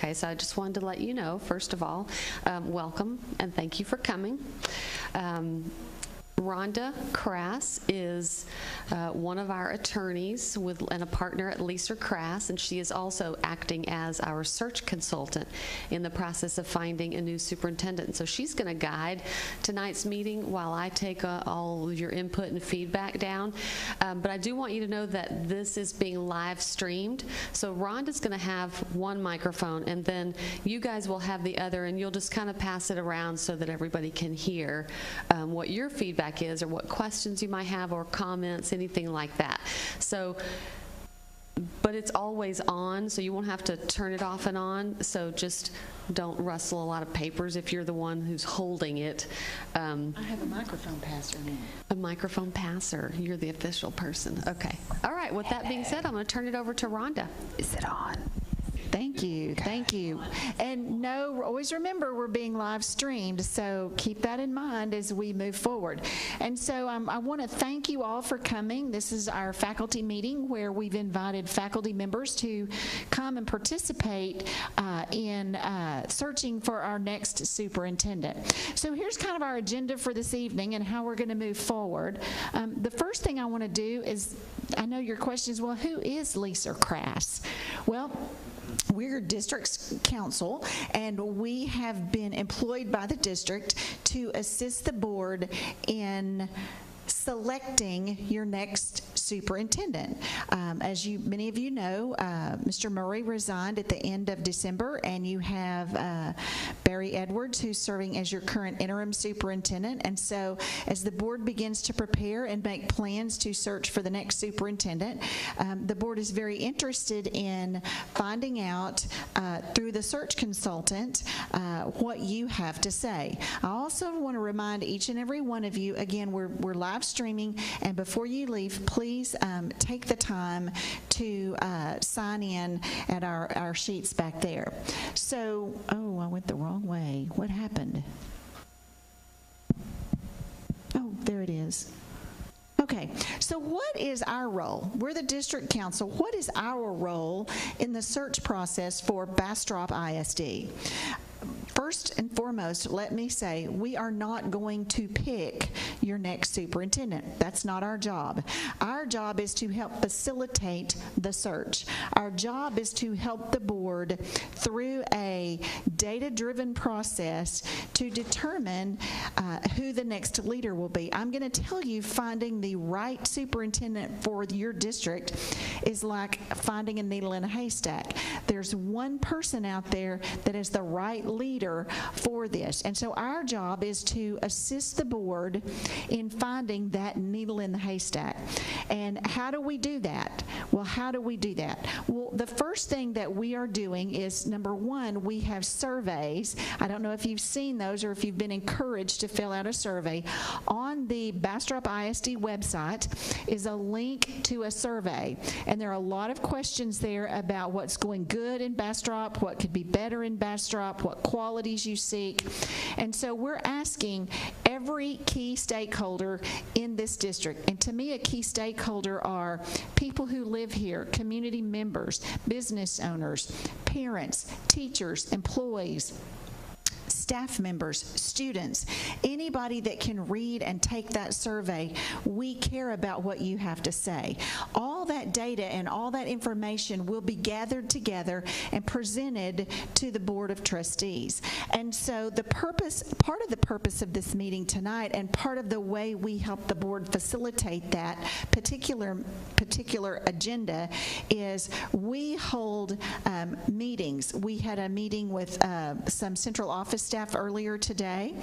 Okay, so I just wanted to let you know, first of all, welcome and thank you for coming. Rhonda Crass is one of our attorneys and a partner at Leaser Crass, and she is also acting as our search consultant in the process of finding a new superintendent. And so she's going to guide tonight's meeting while I take all of your input and feedback down. But I do want you to know that this is being live streamed. So Rhonda's going to have one microphone, and then you guys will have the other, and you'll just kind of pass it around so that everybody can hear what your feedback is or what questions you might have or comments, anything like that. So, but it's always on, so you won't have to turn it off and on, so just don't rustle a lot of papers if you're the one who's holding it. I have a microphone passer now. A microphone passer. You're the official person. Okay. All right, with that being said, I'm going to turn it over to Rhonda. Is it on? Thank you. Thank you. And no, always remember we're being live streamed, so keep that in mind as we move forward. And so I want to thank you all for coming. This is our faculty meeting where we've invited faculty members to come and participate in searching for our next superintendent. So here's kind of our agenda for this evening and how we're going to move forward. The first thing I want to do is, I know your question is, well, who is Leaser Crass? Well, we're district's council, and we have been employed by the district to assist the board in selecting your next superintendent. As many of you know, Mr. Murray resigned at the end of December, and you have Barry Edwards, who's serving as your current interim superintendent. And so as the board begins to prepare and make plans to search for the next superintendent, the board is very interested in finding out through the search consultant what you have to say. I also want to remind each and every one of you, again, we're live streaming, and before you leave, please take the time to sign in at our sheets back there. So, oh, I went the wrong way. What happened? Oh, there it is. Okay, so what is our role? We're the district council. What is our role in the search process for Bastrop ISD? First and foremost, let me say, we are not going to pick your next superintendent. That's not our job. Our job is to help facilitate the search. Our job is to help the board through a data-driven process to determine who the next leader will be. I'm going to tell you, finding the right superintendent for your district is like finding a needle in a haystack. There's one person out there that is the right leader for this. And so our job is to assist the board in finding that needle in the haystack. And how do we do that? Well, how do we do that? Well, the first thing that we are doing is, number one, we have surveys. I don't know if you've seen those or if you've been encouraged to fill out a survey. On the Bastrop ISD website is a link to a survey. And there are a lot of questions there about what's going good in Bastrop, what could be better in Bastrop, what qualities you seek. And so we're asking every key stakeholder in this district, and to me a key stakeholder are people who live here, community members, business owners, parents, teachers, employees, staff members, students, anybody that can read and take that survey. We care about what you have to say. All that data and all that information will be gathered together and presented to the Board of Trustees. And so the purpose, part of the purpose of this meeting tonight, and part of the way we help the board facilitate that particular agenda, is we hold meetings. We had a meeting with some central office staff earlier today.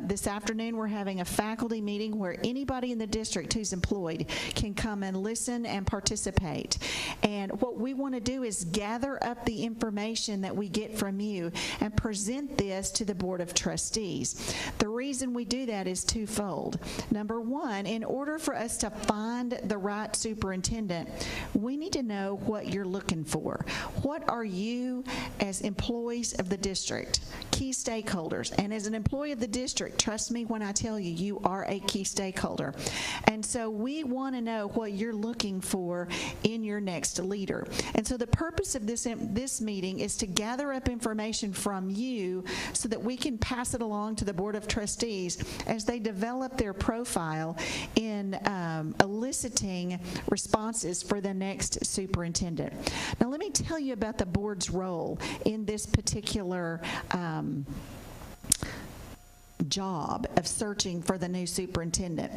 This afternoon we're having a faculty meeting where anybody in the district who's employed can come and listen and participate. And what we want to do is gather up the information that we get from you and present this to the Board of Trustees. The reason we do that is twofold. Number one, in order for us to find the right superintendent, we need to know what you're looking for. What are you, as employees of the district, key stakeholders, stakeholders. And as an employee of the district, trust me when I tell you, you are a key stakeholder. And so we want to know what you're looking for in your next leader. And so the purpose of this meeting is to gather up information from you so that we can pass it along to the Board of Trustees as they develop their profile in eliciting responses for the next superintendent. Now let me tell you about the board's role in this particular job of searching for the new superintendent.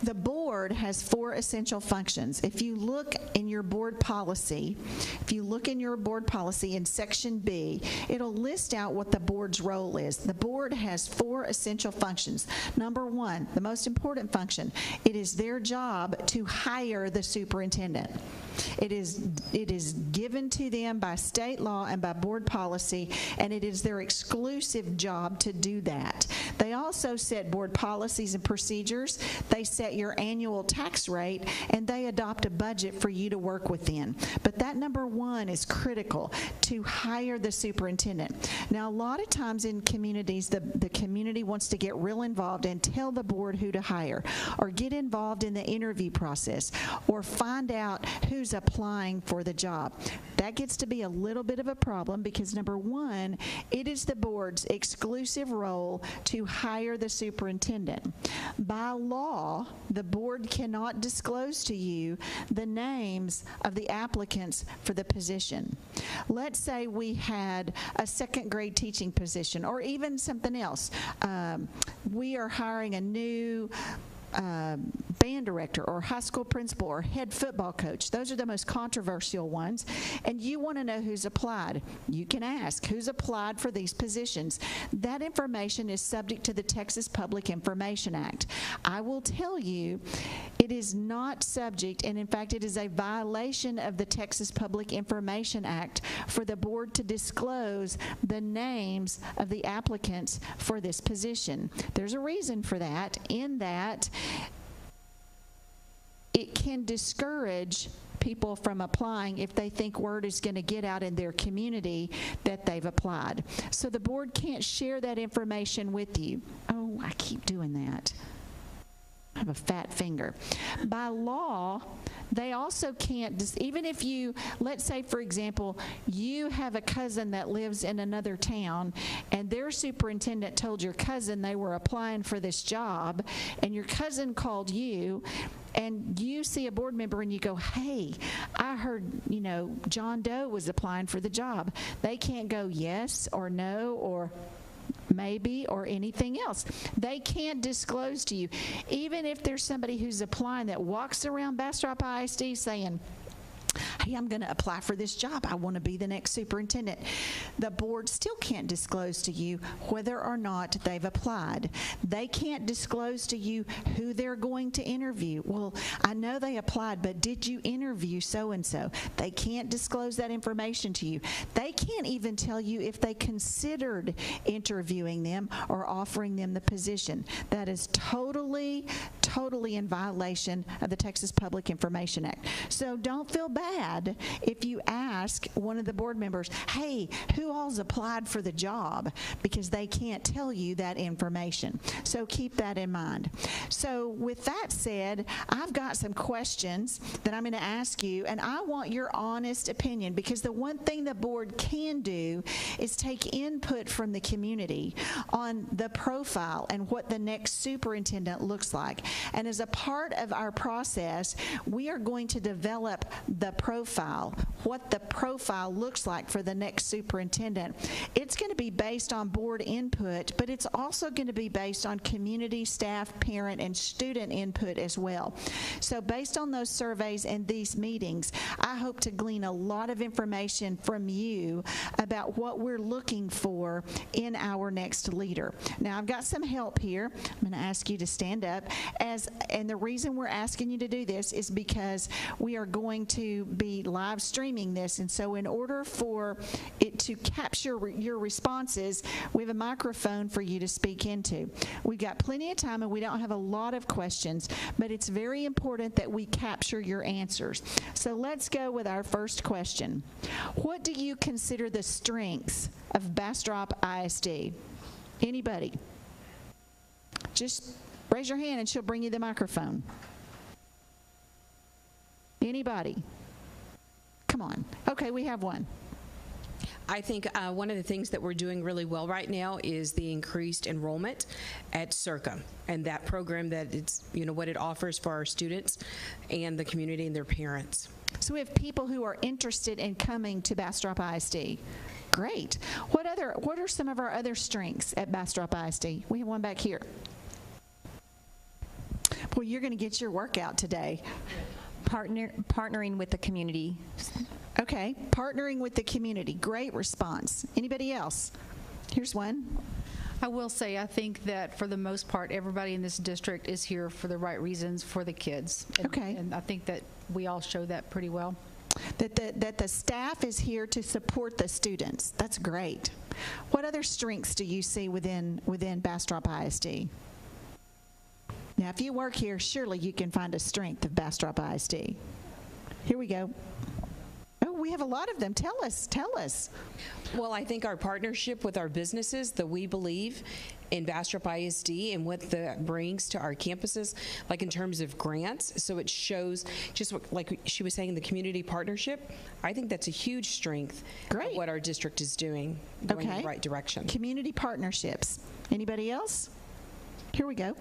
The board has 4 essential functions. If you look in your board policy, in Section B, it'll list out what the board's role is. The board has 4 essential functions. Number 1, the most important function, it is their job to hire the superintendent. It is given to them by state law and by board policy, and it is their exclusive job to do that. They also set board policies and procedures. They set your annual tax rate, and they adopt a budget for you to work within. But that number 1 is critical, to hire the superintendent. Now, a lot of times in communities, the community wants to get real involved and tell the board who to hire, or get involved in the interview process, or find out who's applying for the job. That gets to be a little bit of a problem because, number 1, it is the board's exclusive role to hire the superintendent. By law, the board cannot disclose to you the names of the applicants for the position. Let's say we had a 2nd grade teaching position, or even something else. We are hiring a new band director or high school principal or head football coach. Those are the most controversial ones. And you want to know who's applied. You can ask who's applied for these positions. That information is subject to the Texas Public Information Act. I will tell you it is not subject, and in fact it is a violation of the Texas Public Information Act for the board to disclose the names of the applicants for this position. There's a reason for that, in that it can discourage people from applying if they think word is going to get out in their community that they've applied. So the board can't share that information with you. Oh, I keep doing that. I have a fat finger. By law, they also can't, even if you, let's say, for example, you have a cousin that lives in another town, and their superintendent told your cousin they were applying for this job, and your cousin called you, and you see a board member and you go, hey, I heard, John Doe was applying for the job. They can't go yes or no or maybe or anything else. They can't disclose to you. Even if there's somebody who's applying that walks around Bastrop ISD saying, hey, I'm going to apply for this job. I want to be the next superintendent. The board still can't disclose to you whether or not they've applied. They can't disclose to you who they're going to interview. Well, I know they applied, but did you interview so-and-so? They can't disclose that information to you. They can't even tell you if they considered interviewing them or offering them the position. That is totally in violation of the Texas Public Information Act. So don't feel bad if you ask one of the board members, hey, who all's applied for the job? Because they can't tell you that information. So keep that in mind. So with that said, I've got some questions that I'm going to ask you, and I want your honest opinion, because the one thing the board can do is take input from the community on the profile and what the next superintendent looks like. And as a part of our process, we are going to develop the profile, what the profile looks like for the next superintendent. It's going to be based on board input, but it's also going to be based on community, staff, parent, and student input as well. So based on those surveys and these meetings, I hope to glean a lot of information from you about what we're looking for in our next leader. Now, I've got some help here. I'm going to ask you to stand up. And the reason we're asking you to do this is because we are going to be live streaming this, and so in order for it to capture your responses, we have a microphone for you to speak into. We've got plenty of time and we don't have a lot of questions, but it's very important that we capture your answers. So let's go with our first question. What do you consider the strengths of Bastrop ISD? Anybody? Just raise your hand and she'll bring you the microphone. Anybody? Come on. Okay, we have one. I think one of the things that we're doing really well right now is the increased enrollment at Circa, and that program that it's, what it offers for our students and the community and their parents. So we have people who are interested in coming to Bastrop ISD. Great. What are some of our other strengths at Bastrop ISD? We have one back here. Well, you're going to get your workout today. Partnering with the community. Okay, partnering with the community. Great response. Anybody else? Here's one. I will say, I think that for the most part, everybody in this district is here for the right reasons for the kids. Okay. And I think that we all show that pretty well. That the staff is here to support the students. That's great. What other strengths do you see within Bastrop ISD? Now, if you work here, surely you can find a strength of Bastrop ISD. Here we go. Oh, we have a lot of them. Tell us. Well, I think our partnership with our businesses, that we believe in Bastrop ISD and what that brings to our campuses, like in terms of grants. So it shows, just like she was saying, the community partnership. I think that's a huge strength. Great. Of what our district is doing, going in the right direction. Community partnerships. Anybody else? Here we go.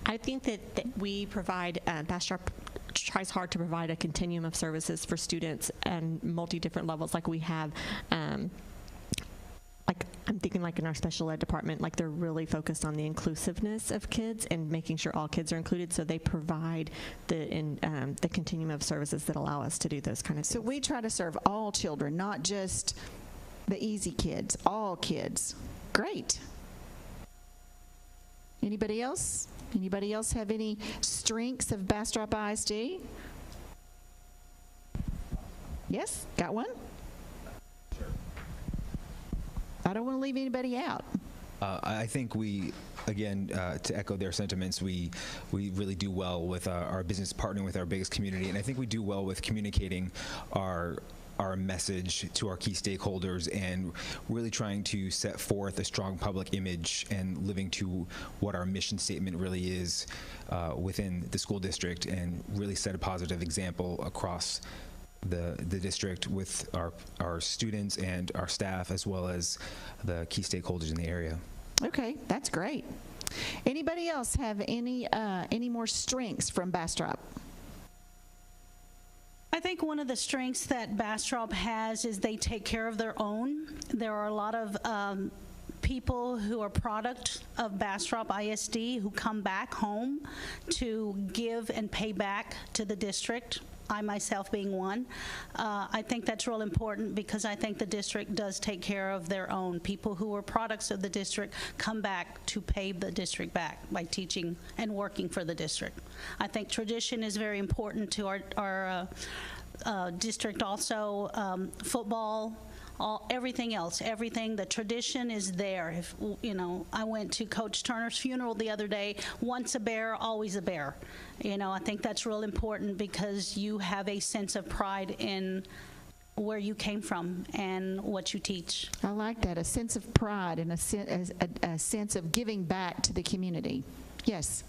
I think that we provide, Bastrop tries hard to provide a continuum of services for students and multi-different levels. Like we have, like I'm thinking like in our special ed department, like they're really focused on the inclusiveness of kids and making sure all kids are included. So they provide the continuum of services that allow us to do those kind of things. So we try to serve all children, not just the easy kids, all kids. Great. Anybody else? Anybody else have any strengths of Bastrop ISD? Yes? Got one? Sure. I don't want to leave anybody out. I think we, again, to echo their sentiments, we really do well with our business, partnering with our biggest community, and I think we do well with communicating our message to our key stakeholders and really trying to set forth a strong public image and living to what our mission statement really is within the school district, and really set a positive example across the district with our students and our staff, as well as the key stakeholders in the area. Okay, that's great. Anybody else have any more strengths from Bastrop? I think one of the strengths that Bastrop has is they take care of their own. There are a lot of people who are product of Bastrop ISD who come back home to give and pay back to the district. I myself being one. I think that's real important because I think the district does take care of their own. People who are products of the district come back to pay the district back by teaching and working for the district. I think tradition is very important to our district also. Football, everything else, the tradition is there. If I went to Coach Turner's funeral the other day. Once a bear, always a bear. I think that's real important because you have a sense of pride in where you came from and what you teach. I like that, a sense of pride and a sense of giving back to the community. Yes.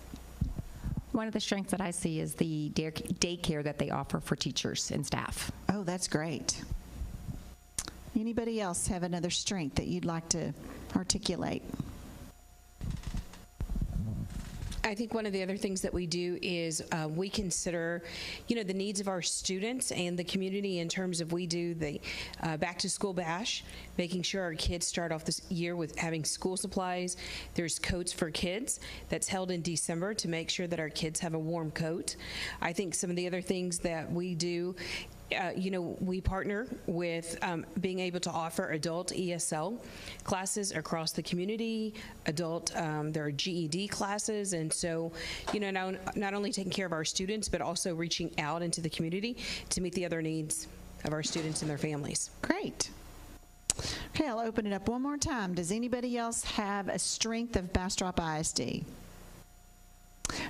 One of the strengths that I see is the daycare that they offer for teachers and staff. Oh, that's great. Anybody else have another strength that you'd like to articulate? I think one of the other things that we do is we consider, the needs of our students and the community in terms of we do the back to school bash, making sure our kids start off this year with having school supplies. There's coats for kids that's held in December to make sure that our kids have a warm coat. I think some of the other things that we do, we partner with being able to offer adult ESL classes across the community, there are GED classes, and so, not only taking care of our students, but also reaching out into the community to meet the other needs of our students and their families. Great. Okay, I'll open it up one more time. Does anybody else have a strength of Bastrop ISD?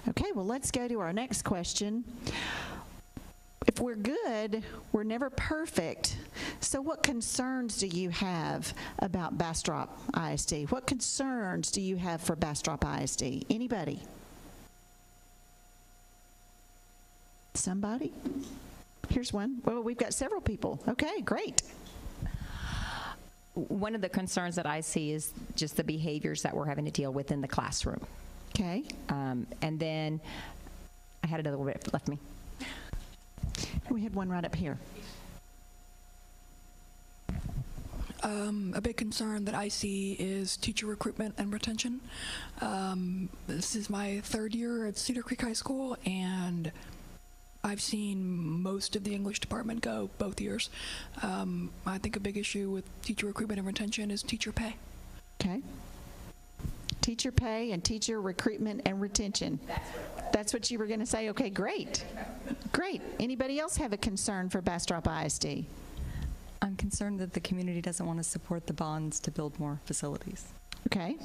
Okay, well, let's go to our next question. if we're good, we're never perfect. So what concerns do you have about Bastrop ISD? What concerns do you have for Bastrop ISD? Anybody? Somebody? Here's one. Well, we've got several people. Okay, great. One of the concerns that I see is just the behaviors that we're having to deal with in the classroom. Okay. And then I had another one left me. We had one right up here. A big concern that I see is teacher recruitment and retention. This is my 3rd year at Cedar Creek High School, and I've seen most of the English department go both years. I think a big issue with teacher recruitment and retention is teacher pay. Okay. Teacher pay and teacher recruitment and retention. That's what you were going to say? Okay, great. Great. Anybody else have a concern for Bastrop ISD? I'm concerned that the community doesn't want to support the bonds to build more facilities. Okay.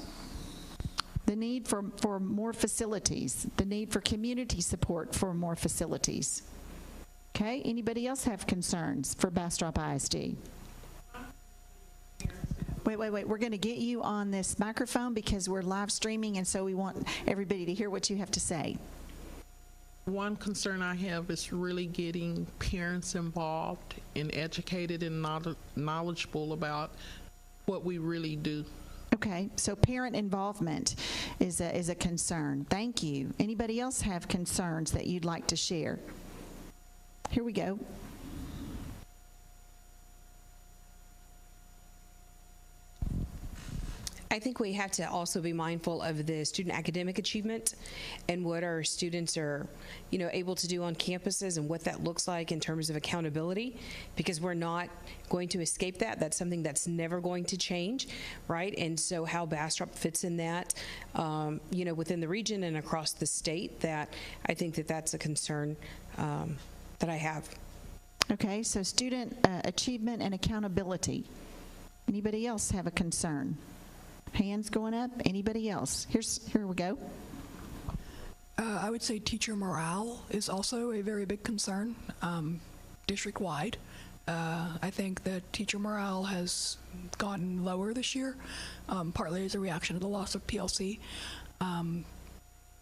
The need for more facilities, the need for community support for more facilities. Okay, anybody else have concerns for Bastrop ISD? Wait, we're going to get you on this microphone because we're live streaming, and so we want everybody to hear what you have to say. One concern I have is really getting parents involved and educated and knowledgeable about what we really do. Okay, so parent involvement is a concern. Thank you. Anybody else have concerns that you'd like to share? Here we go. I think we have to also be mindful of the student academic achievement and what our students are, able to do on campuses and what that looks like in terms of accountability, because we're not going to escape that. That's something that's never going to change, right? And so how Bastrop fits in that, within the region and across the state, that I think that's a concern that I have. Okay, so student achievement and accountability. Anybody else have a concern? Hands going up. Anybody else? Here we go. I would say teacher morale is also a very big concern, district-wide. I think that teacher morale has gotten lower this year, partly as a reaction to the loss of PLC.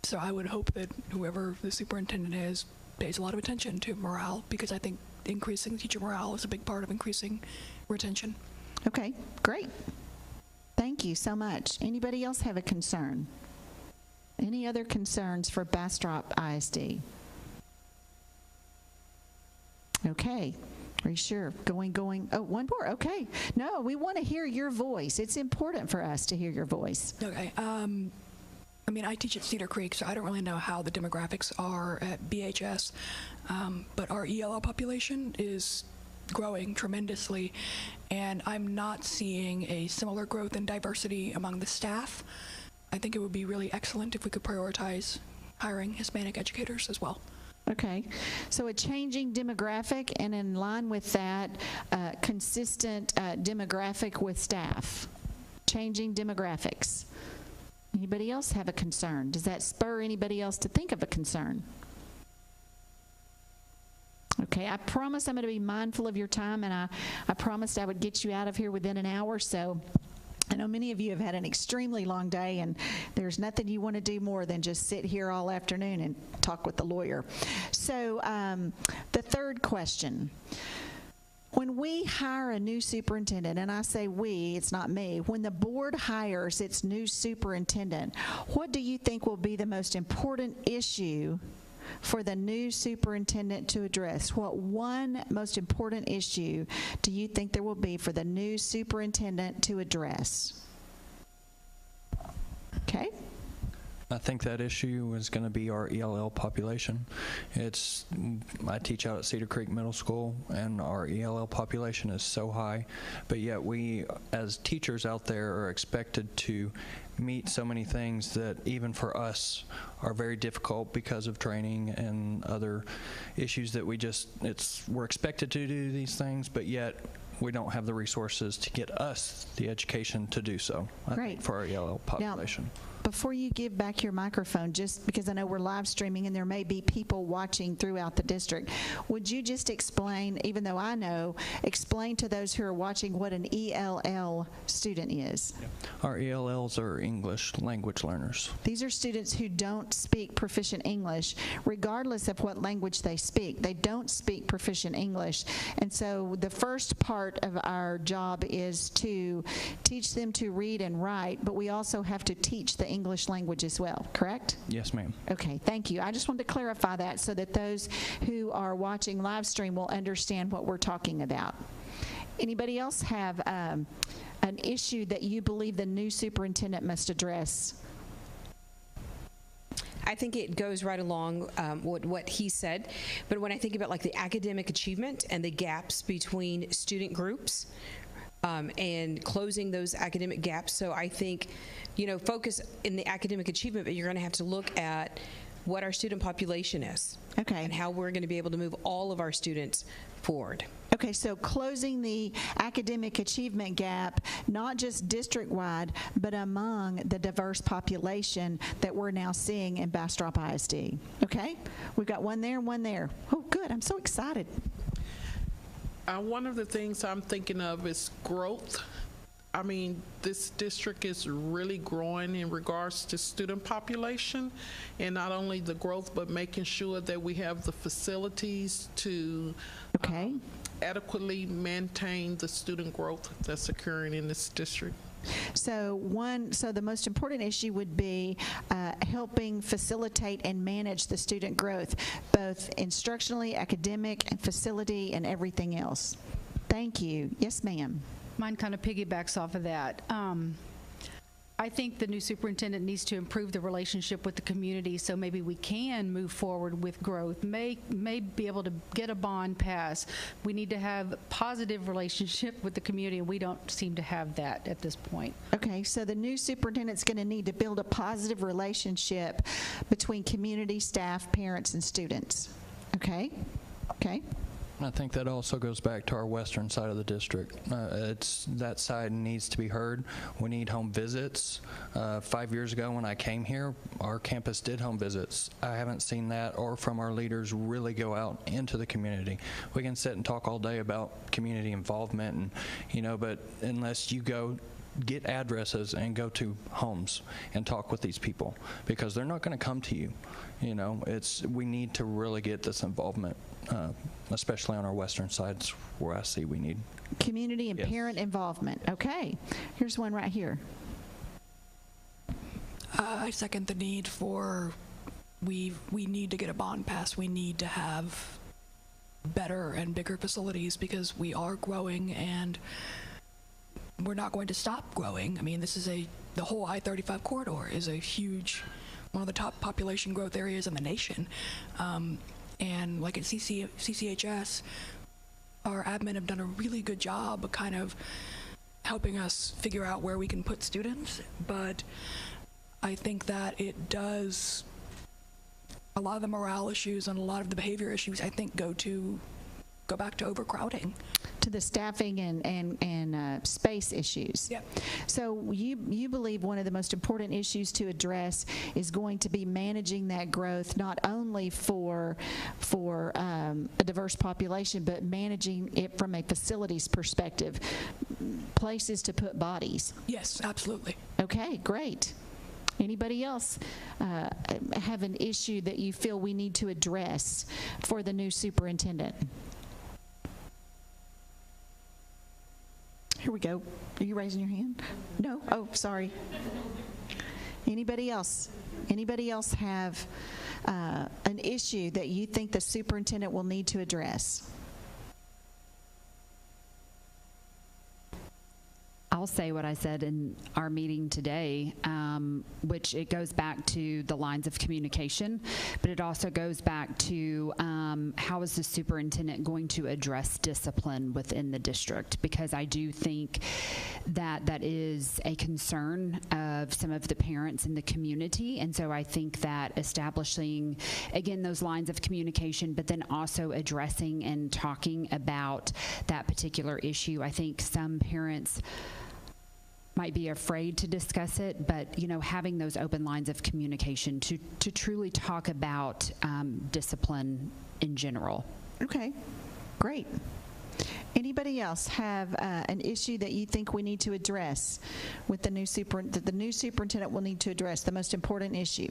So I would hope that whoever the superintendent is pays a lot of attention to morale, because I think increasing teacher morale is a big part of increasing retention. Okay, great. Thank you so much. Anybody else have a concern? Any other concerns for Bastrop ISD? Okay. Are you sure? Going. Oh, one more. Okay. No, we want to hear your voice. It's important for us to hear your voice. Okay. I teach at Cedar Creek, so I don't really know how the demographics are at BHS, but our ELL population is growing tremendously, and I'm not seeing a similar growth in diversity among the staff. I think it would be really excellent if we could prioritize hiring Hispanic educators as well. Okay, so a changing demographic, and in line with that, consistent demographic with staff. Changing demographics. Anybody else have a concern? Does that spur anybody else to think of a concern? Okay, I promise I'm going to be mindful of your time, and I promised I would get you out of here within an hour. So I know many of you have had an extremely long day, and there's nothing you want to do more than just sit here all afternoon and talk with the lawyer. So the third question. When we hire a new superintendent, and I say we, it's not me, when the board hires its new superintendent, what do you think will be the most important issue for the new superintendent to address? What one most important issue do you think there will be for the new superintendent to address? Okay. I think that issue is going to be our ELL population. I teach out at Cedar Creek Middle School, and our ELL population is so high, but yet we, as teachers out there, are expected to meet so many things that even for us are very difficult because of training and other issues that we're expected to do these things, but yet we don't have the resources to get us the education to do so. I think for our ELL population. before you give back your microphone, just because I know we're live streaming and there may be people watching throughout the district, would you just explain, even though I know, explain to those who are watching what an ELL student is? Our ELLs are English language learners. These are students who don't speak proficient English, regardless of what language they speak. They don't speak proficient English. And so the first part of our job is to teach them to read and write, but we also have to teach the English language as well, correct? Yes, ma'am. Okay, thank you. I just wanted to clarify that so that those who are watching live stream will understand what we're talking about. Anybody else have an issue that you believe the new superintendent must address? I think it goes right along what he said, but when I think about like the academic achievement and the gaps between student groups and closing those academic gaps, so I think, you know, focus in the academic achievement, but you're going to have to look at what our student population is. Okay. And how we're going to be able to move all of our students forward. Okay, so closing the academic achievement gap, not just district-wide, but among the diverse population that we're now seeing in Bastrop ISD. Okay? We've got one there and one there. Oh, good. I'm so excited. One of the things I'm thinking of is growth. I mean, this district is really growing in regards to student population, and not only the growth, but making sure that we have the facilities to adequately maintain the student growth that's occurring in this district. So the most important issue would be helping facilitate and manage the student growth, both instructionally, academic, and facility, and everything else. Thank you. Yes, ma'am. Mine kind of piggybacks off of that. I think the new superintendent needs to improve the relationship with the community, so maybe we can move forward with growth, may be able to get a bond pass. We need to have a positive relationship with the community, and we don't seem to have that at this point. Okay, so the new superintendent's going to need to build a positive relationship between community, staff, parents, and students. Okay? Okay. I think that also goes back to our western side of the district. That side needs to be heard. We need home visits. 5 years ago when I came here, our campus did home visits. I haven't seen that or from our leaders really go out into the community. We can sit and talk all day about community involvement, and but unless you go get addresses and go to homes and talk with these people, because they're not going to come to you. We need to really get this involvement, especially on our western sides where I see we need community and parent involvement. Okay, here's one right here. I second the need for we need to get a bond pass. We need to have better and bigger facilities because we are growing and we're not going to stop growing. I mean, the whole I-35 corridor is a huge, one of the top population growth areas in the nation. And like at CCHS, our admin have done a really good job of kind of helping us figure out where we can put students. But I think that it does, a lot of the morale issues and a lot of the behavior issues, I think, go back to overcrowding. To the staffing and space issues. Yeah. So you believe one of the most important issues to address is going to be managing that growth, not only for a diverse population, but managing it from a facilities perspective, places to put bodies. Yes, absolutely. Okay, great. Anybody else have an issue that you feel we need to address for the new superintendent? Here we go. Are you raising your hand? No? Oh, sorry. Anybody else? Anybody else have an issue that you think the superintendent will need to address? I'll say what I said in our meeting today, which it goes back to the lines of communication, but it also goes back to how is the superintendent going to address discipline within the district? Because I do think that is a concern of some of the parents in the community, and so I think that establishing, again, those lines of communication, but then also addressing and talking about that particular issue. I think some parents might be afraid to discuss it, but, you know, having those open lines of communication to truly talk about discipline in general. Okay, great. Anybody else have an issue that you think we need to address with the new superintendent will need to address, the most important issue?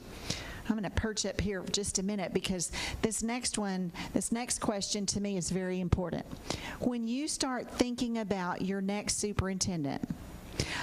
I'm going to perch up here just a minute because this next question to me is very important. When you start thinking about your next superintendent,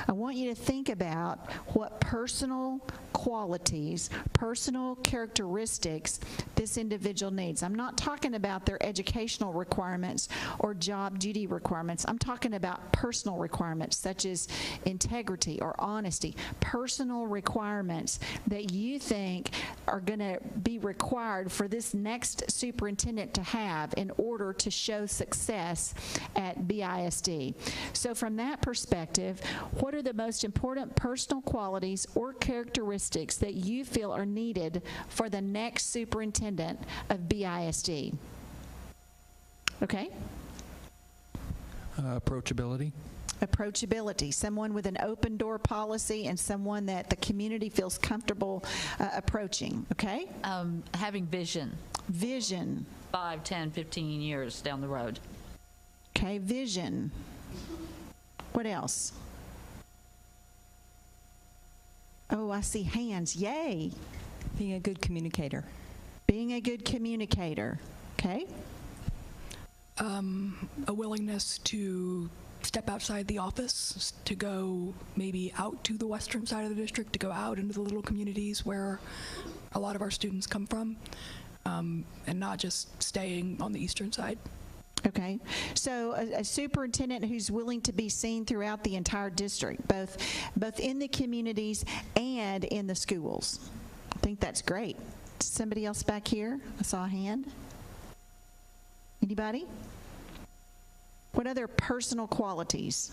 I want you to think about what personal qualities, personal characteristics this individual needs. I'm not talking about their educational requirements or job duty requirements. I'm talking about personal requirements such as integrity or honesty, personal requirements that you think are going to be required for this next superintendent to have in order to show success at BISD. So from that perspective, what are the most important personal qualities or characteristics that you feel are needed for the next superintendent of BISD? Okay? Approachability. Approachability, someone with an open door policy and someone that the community feels comfortable approaching, okay? Having vision. Vision. 5, 10, 15 years down the road. Okay, vision. What else? Oh, I see hands. Yay. Being a good communicator. Being a good communicator. Okay. A willingness to step outside the office, to go maybe out to the western side of the district, to go out into the little communities where a lot of our students come from, and not just staying on the eastern side. Okay, so a superintendent who's willing to be seen throughout the entire district, both in the communities and in the schools. I think that's great. Somebody else back here? I saw a hand. Anybody? What other personal qualities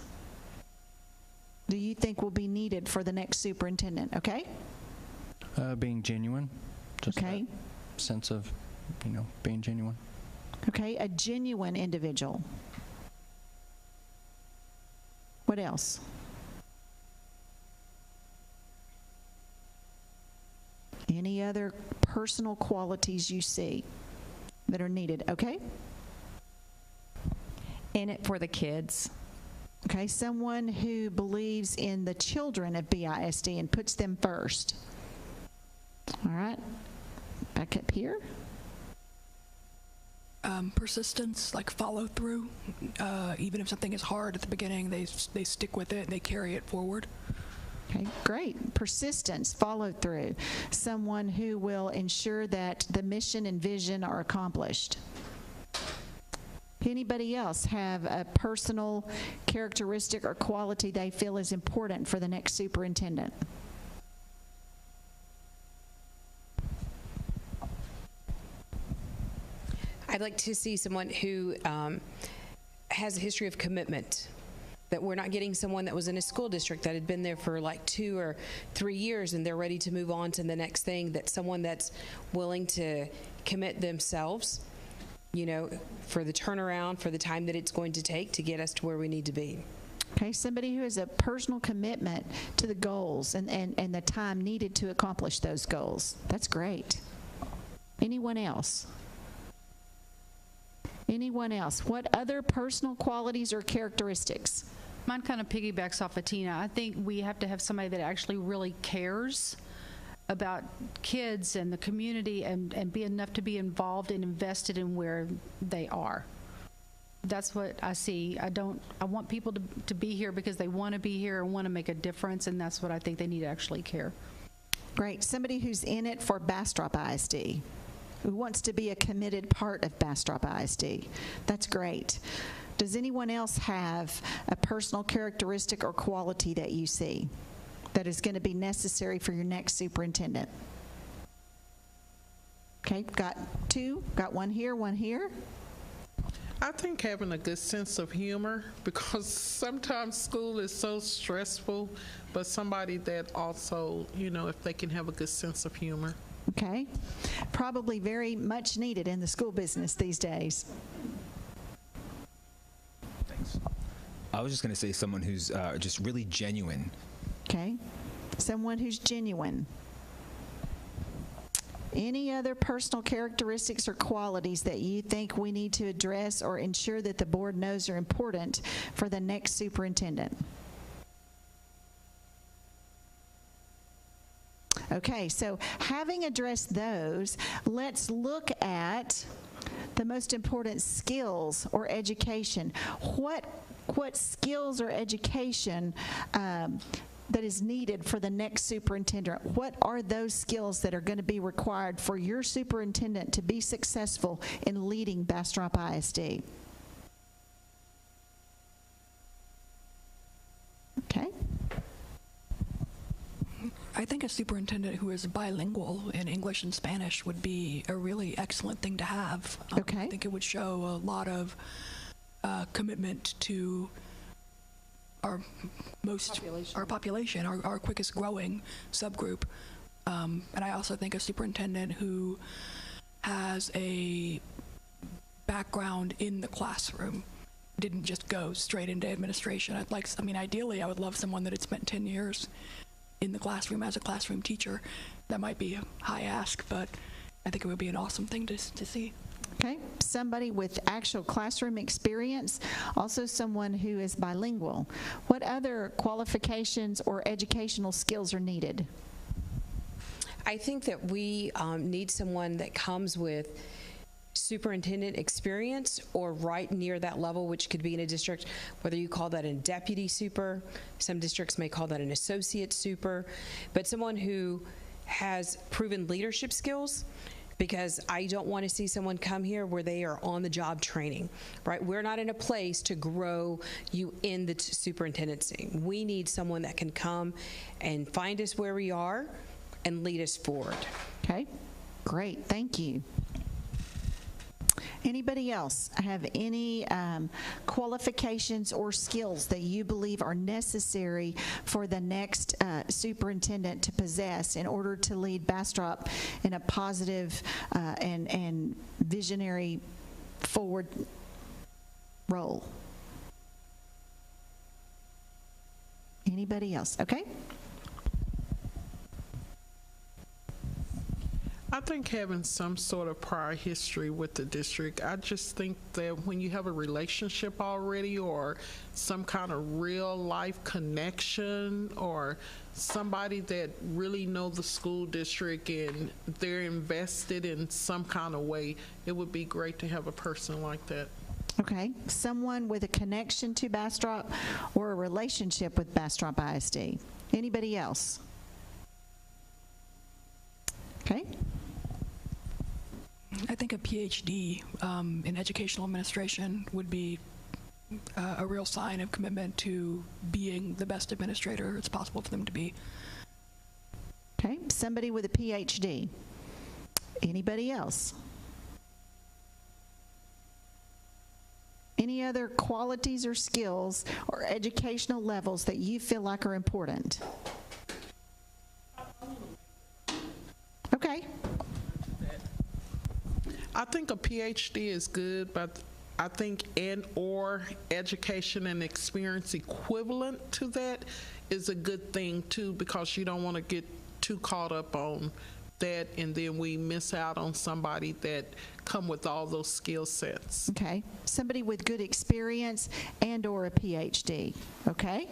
do you think will be needed for the next superintendent? Okay? Being genuine. Just okay. That sense of, being genuine. Okay, a genuine individual. What else? Any other personal qualities you see that are needed? Okay. In it for the kids. Okay, someone who believes in the children of BISD and puts them first. All right, back up here. Persistence, like follow through. Even if something is hard at the beginning, they stick with it and they carry it forward. Okay, great. Persistence, follow through. Someone who will ensure that the mission and vision are accomplished. Anybody else have a personal characteristic or quality they feel is important for the next superintendent? I'd like to see someone who has a history of commitment, that we're not getting someone that was in a school district that had been there for like 2 or 3 years and they're ready to move on to the next thing, that someone that's willing to commit themselves, for the turnaround, for the time that it's going to take to get us to where we need to be. Okay, somebody who has a personal commitment to the goals and the time needed to accomplish those goals. That's great. Anyone else? Anyone else? What other personal qualities or characteristics? Mine kind of piggybacks off of Tina. I think we have to have somebody that actually really cares about kids and the community and be enough to be involved and invested in where they are. That's what I see. I want people to be here because they want to be here and want to make a difference, and that's what I think they need to actually care. Great. Somebody who's in it for Bastrop ISD, who wants to be a committed part of Bastrop ISD. That's great. Does anyone else have a personal characteristic or quality that you see that is going to be necessary for your next superintendent? Okay, got 2. Got one here, one here. I think having a good sense of humor, because sometimes school is so stressful, but somebody that also, if they can have a good sense of humor. Okay, probably very much needed in the school business these days. Thanks. I was just going to say someone who's just really genuine. Okay. Someone who's genuine. Any other personal characteristics or qualities that you think we need to address or ensure that the board knows are important for the next superintendent? Okay, so having addressed those, let's look at the most important skills or education. What skills or education that is needed for the next superintendent? What are those skills that are going to be required for your superintendent to be successful in leading Bastrop ISD? Okay. I think a superintendent who is bilingual in English and Spanish would be a really excellent thing to have. Okay. I think it would show a lot of commitment to our population, our quickest growing subgroup. And I also think a superintendent who has a background in the classroom, didn't just go straight into administration. Ideally, I would love someone that had spent 10 years in the classroom as a classroom teacher. That might be a high ask, but I think it would be an awesome thing to see. Okay, somebody with actual classroom experience, also someone who is bilingual. What other qualifications or educational skills are needed? I think that we need someone that comes with superintendent experience or right near that level, which could be in a district, whether you call that a deputy super, some districts may call that an associate super, but someone who has proven leadership skills, because I don't want to see someone come here where they are on the job training, right? We're not in a place to grow you in the superintendency. We need someone that can come and find us where we are and lead us forward. Okay, great, thank you. Anybody else have any qualifications or skills that you believe are necessary for the next superintendent to possess in order to lead Bastrop in a positive and visionary forward role? Anybody else? Okay. I think having some sort of prior history with the district, I just think that when you have a relationship already or some kind of real life connection or somebody that really know the school district and they're invested in some kind of way, it would be great to have a person like that. Okay, someone with a connection to Bastrop or a relationship with Bastrop ISD. Anybody else? Okay. I think a PhD in educational administration would be a real sign of commitment to being the best administrator it's possible for them to be. Okay, somebody with a PhD. Anybody else? Any other qualities or skills or educational levels that you feel like are important? Okay. I think a PhD is good, but I think and/or education and experience equivalent to that is a good thing too, because you don't want to get too caught up on that and then we miss out on somebody that come with all those skill sets. Okay, somebody with good experience and/or a PhD. Okay.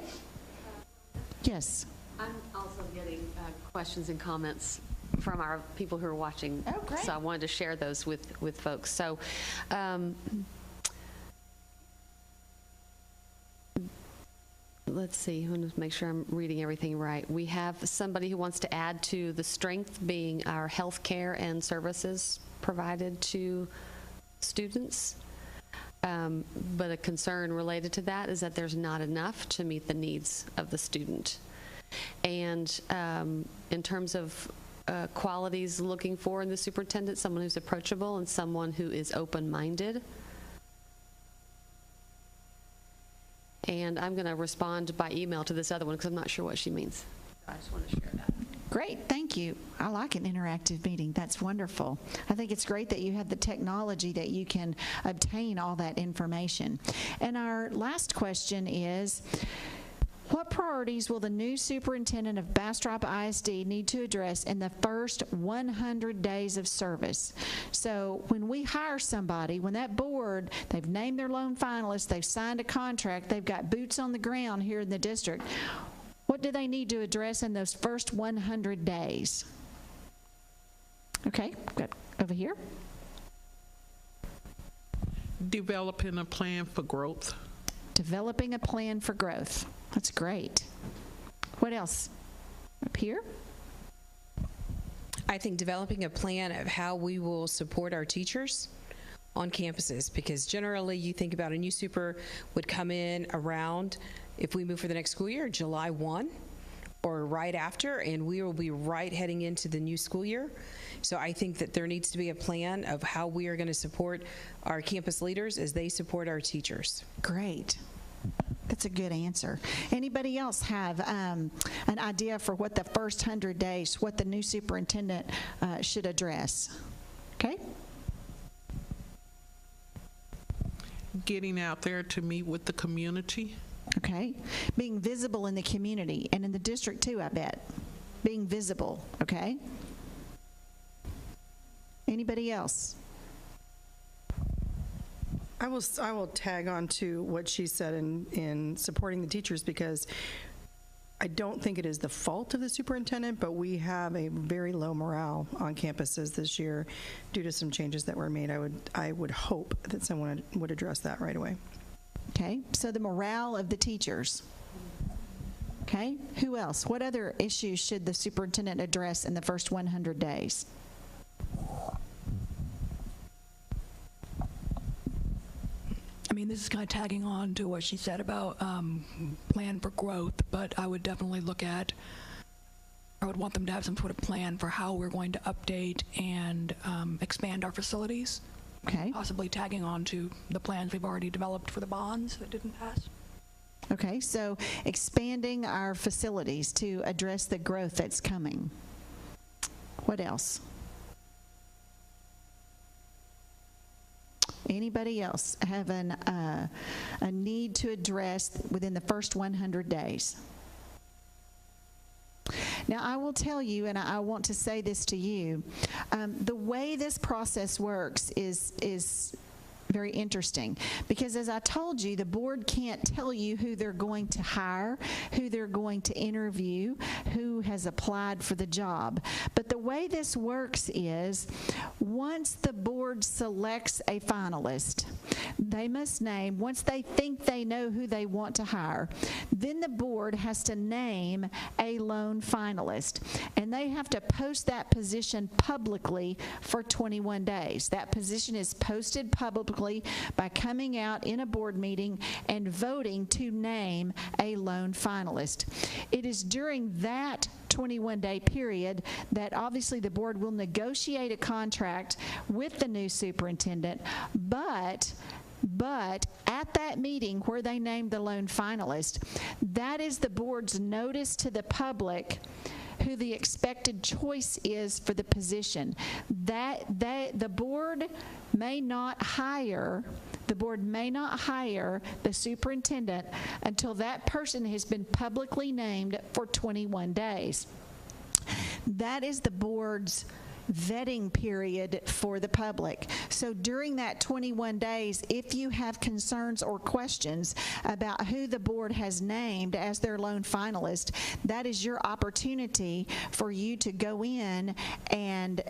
Yes. I'm also getting questions and comments from our people who are watching. Oh, great. So I wanted to share those with folks. So let's see, I want to make sure I'm reading everything right. We have somebody who wants to add to the strength being our health care and services provided to students. But a concern related to that is that there's not enough to meet the needs of the student. And in terms of qualities looking for in the superintendent, someone who's approachable and someone who is open-minded. And I'm going to respond by email to this other one because I'm not sure what she means. I just want to share that. Great, thank you. I like an interactive meeting. That's wonderful. I think it's great that you have the technology that you can obtain all that information. And our last question is, what priorities will the new superintendent of Bastrop ISD need to address in the first 100 days of service? So when we hire somebody, when that board, they've named their lone finalist, they've signed a contract, they've got boots on the ground here in the district, what do they need to address in those first 100 days? Okay, got over here. Developing a plan for growth. Developing a plan for growth. That's great. What else? Up here? I think developing a plan of how we will support our teachers on campuses, because generally you think about a new super would come in around, if we move for the next school year, July 1 or right after, and we will be right heading into the new school year. So I think that there needs to be a plan of how we are going to support our campus leaders as they support our teachers. Great. That's a good answer. Anybody else have an idea for what the first 100 days, what the new superintendent should address? Okay. Getting out there to meet with the community. Okay. Being visible in the community and in the district too, I bet. Being visible, okay? Anybody else? I will tag on to what she said in supporting the teachers, because I don't think it is the fault of the superintendent, but we have a very low morale on campuses this year due to some changes that were made. I would hope that someone would address that right away. Okay, so the morale of the teachers. Okay, who else? What other issues should the superintendent address in the first 100 days? I mean, this is kind of tagging on to what she said about plan for growth, but I would definitely I would want them to have some sort of plan for how we're going to update and expand our facilities. Okay. Possibly tagging on to the plans we've already developed for the bonds that didn't pass. Okay, so expanding our facilities to address the growth that's coming. What else? Anybody else have a need to address within the first 100 days? Now, I will tell you, and I want to say this to you, the way this process works is very interesting, because as I told you, the board can't tell you who they're going to hire, who they're going to interview, who has applied for the job. But the way this works is, once the board selects a finalist, they must name, once they think they know who they want to hire, then the board has to name a lone finalist, and they have to post that position publicly for 21 days. That position is posted publicly by coming out in a board meeting and voting to name a lone finalist. It is during that 21-day period that obviously the board will negotiate a contract with the new superintendent, but at that meeting where they named the lone finalist, that is the board's notice to the public who the expected choice is for the position. The board may not hire the superintendent until that person has been publicly named for 21 days. That is the board's vetting period for the public. So during that 21 days, if you have concerns or questions about who the board has named as their lone finalist, that is your opportunity for you to go in and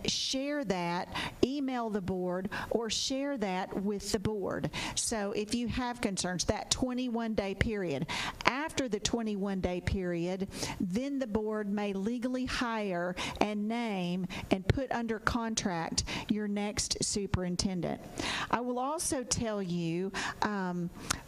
share that, email the board, or share that with the board. So if you have concerns, that 21-day period. After the 21-day period, then the board may legally hire and name and put under contract your next superintendent. I will also tell you,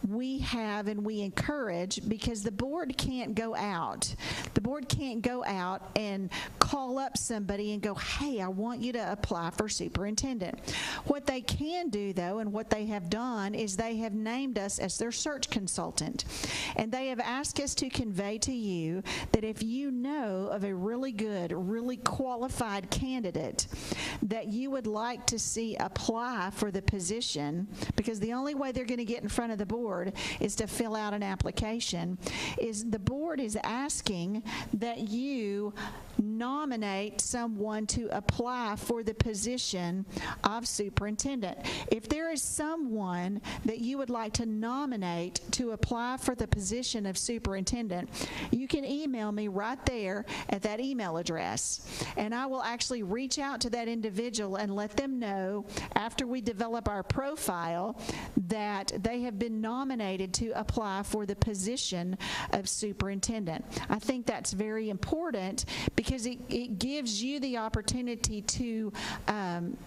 we have and we encourage, because the board can't go out. The board can't go out and call up somebody and go, hey, I want you to apply for superintendent. What they can do, though, and what they have done, is they have named us as their search consultant. And they have ask us to convey to you that if you know of a really good, really qualified candidate that you would like to see apply for the position, because the only way they're going to get in front of the board is to fill out an application, is the board is asking that you nominate someone to apply for the position of superintendent. If there is someone that you would like to nominate to apply for the position of superintendent, you can email me right there at that email address, and I will actually reach out to that individual and let them know after we develop our profile that they have been nominated to apply for the position of superintendent. I think that's very important because it gives you the opportunity to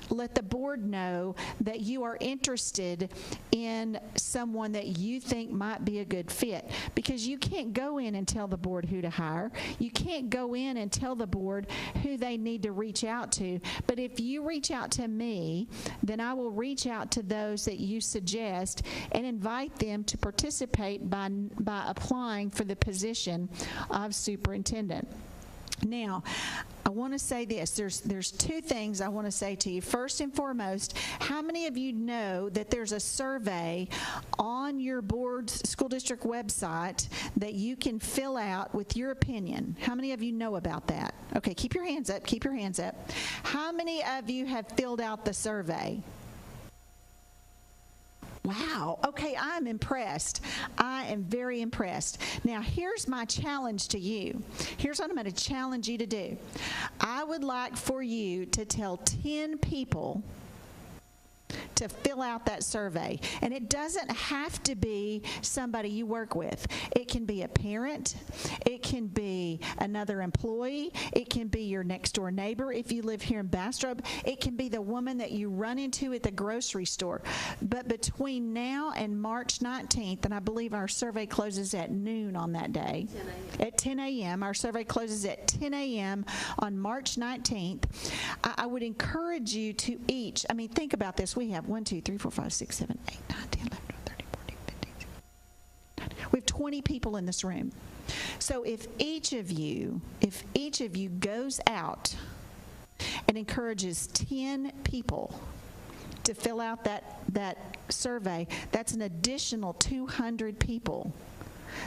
let the board know that you are interested in someone that you think might be a good fit, because you can't go in and tell the board who to hire. You can't go in and tell the board who they need to reach out to. But if you reach out to me, then I will reach out to those that you suggest and invite them to participate by applying for the position of superintendent. Now, I want to say this. There's two things I want to say to you. First and foremost, how many of you know that there's a survey on your board's school district website that you can fill out with your opinion? How many of you know about that? Okay, keep your hands up. Keep your hands up. How many of you have filled out the survey? Wow. Okay, I'm impressed. I am very impressed. Now, here's my challenge to you. Here's what I'm going to challenge you to do. I would like for you to tell 10 people to fill out that survey. And it doesn't have to be somebody you work with. It can be a parent. It can be another employee. It can be your next door neighbor if you live here in Bastrop. It can be the woman that you run into at the grocery store. But between now and March 19th, and I believe our survey closes at noon on that day. 10 a.m. At 10 a.m. Our survey closes at 10 a.m. on March 19th. I would encourage you to each, think about this. We have 1, 2, 3, 4, 5, 6, 7, 8, 9, 10, 11, 12, 13, 14, 15, 16. We have 20 people in this room. So if each of you goes out and encourages 10 people to fill out that survey, that's an additional 200 people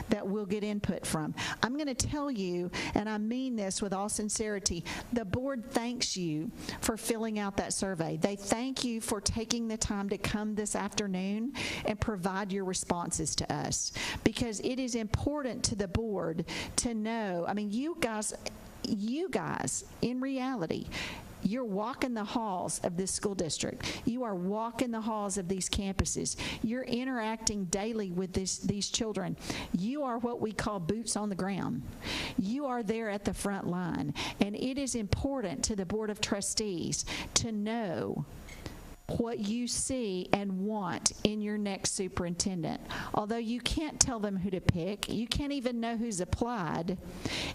that we'll get input from. I'm going to tell you, and I mean this with all sincerity, the board thanks you for filling out that survey. They thank you for taking the time to come this afternoon and provide your responses to us, because it is important to the board to know, you guys, in reality, you're walking the halls of this school district. You are walking the halls of these campuses. You're interacting daily with these children. You are what we call boots on the ground. You are there at the front line. And it is important to the Board of Trustees to know what you see and want in your next superintendent. Although you can't tell them who to pick, you can't even know who's applied,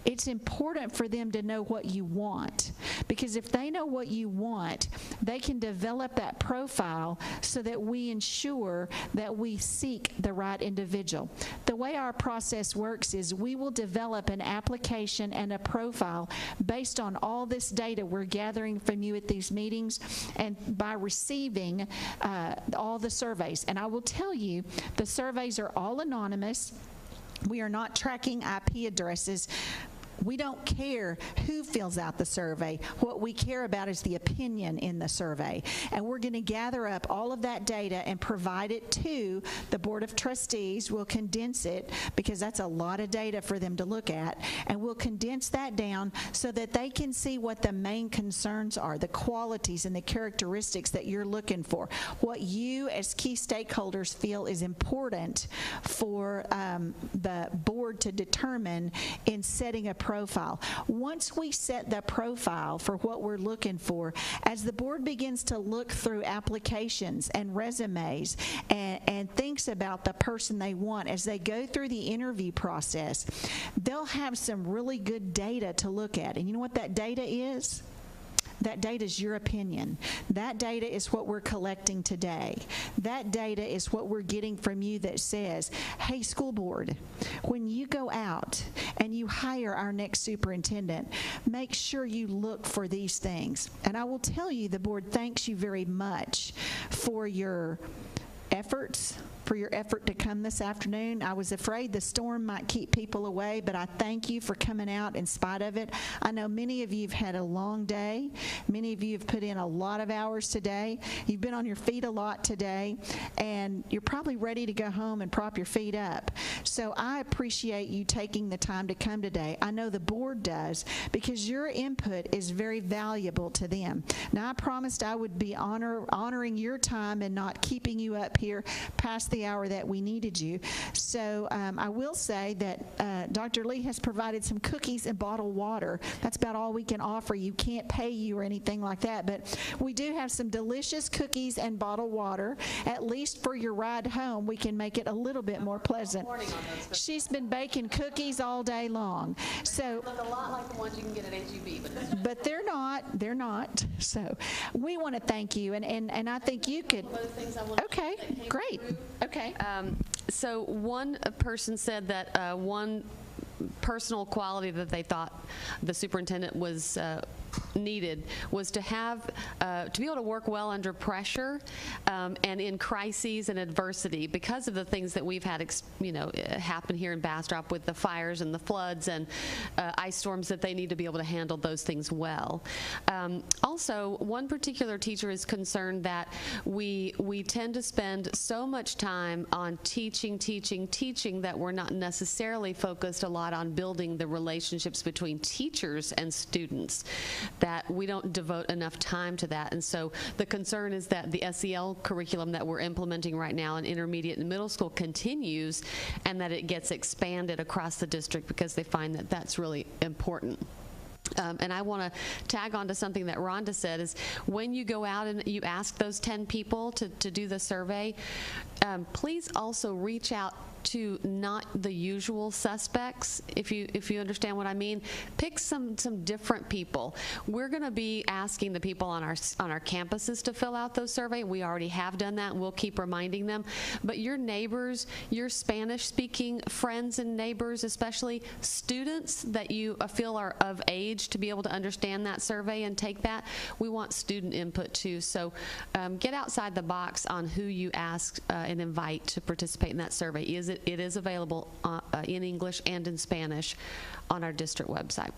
it's important for them to know what you want. Because if they know what you want, they can develop that profile so that we ensure that we seek the right individual. The way our process works is we will develop an application and a profile based on all this data we're gathering from you at these meetings and by receiving all the surveys. And I will tell you, the surveys are all anonymous. We are not tracking IP addresses. We don't care who fills out the survey. What we care about is the opinion in the survey. And we're going to gather up all of that data and provide it to the Board of Trustees. We'll condense it because that's a lot of data for them to look at. And we'll condense that down so that they can see what the main concerns are, the qualities and the characteristics that you're looking for, what you as key stakeholders feel is important for the board to determine in setting a profile. Once we set the profile for what we're looking for, as the board begins to look through applications and resumes and thinks about the person they want, as they go through the interview process, they'll have some really good data to look at. And you know what that data is? That data is your opinion. That data is what we're collecting today. That data is what we're getting from you that says, hey, school board, when you go out and you hire our next superintendent, make sure you look for these things. And I will tell you, the board thanks you very much for your efforts, for your effort to come this afternoon. I was afraid the storm might keep people away, but I thank you for coming out in spite of it. I know many of you have had a long day. Many of you have put in a lot of hours today. You've been on your feet a lot today, and you're probably ready to go home and prop your feet up. So I appreciate you taking the time to come today. I know the board does, because your input is very valuable to them. Now, I promised I would be honoring your time and not keeping you up here past the hour that we needed you. So I will say that Dr. Lee has provided some cookies and bottled water. That's about all we can offer you. Can't pay you or anything like that, but we do have some delicious cookies and bottled water. At least for your ride home, we can make it a little bit more pleasant. She's been baking cookies all day long. So Look a lot like the ones you can get at HEB, but they're not. So we want to thank you, and I think you could. Okay, great. Okay. So one person said that one personal quality that they thought the superintendent was needed was to have to be able to work well under pressure and in crises and adversity, because of the things that we've had happen here in Bastrop with the fires and the floods and ice storms, that they need to be able to handle those things well. Also, one particular teacher is concerned that we tend to spend so much time on teaching that we're not necessarily focused a lot on building the relationships between teachers and students, that we don't devote enough time to that. And so the concern is that the SEL curriculum that we're implementing right now in intermediate and middle school continues, and that it gets expanded across the district, because they find that that's really important. And I want to tag on to something that Rhonda said, is when you go out and you ask those 10 people to do the survey, please also reach out to not the usual suspects, if you understand what I mean. Pick some different people. We're going to be asking the people on our campuses to fill out those surveys. We already have done that, and we'll keep reminding them. But your neighbors, your Spanish-speaking friends and neighbors, especially students that you feel are of age to be able to understand that survey and take that, we want student input too. So get outside the box on who you ask and invite to participate in that survey. It is available in English and in Spanish on our district website.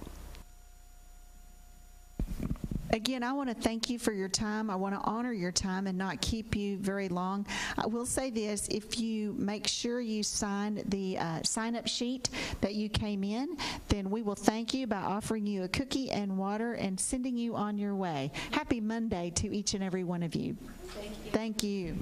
Again, I want to thank you for your time. I want to honor your time and not keep you very long. I will say this: if you make sure you sign the sign-up sheet that you came in, then we will thank you by offering you a cookie and water and sending you on your way. Happy Monday to each and every one of you. Thank you. Thank you.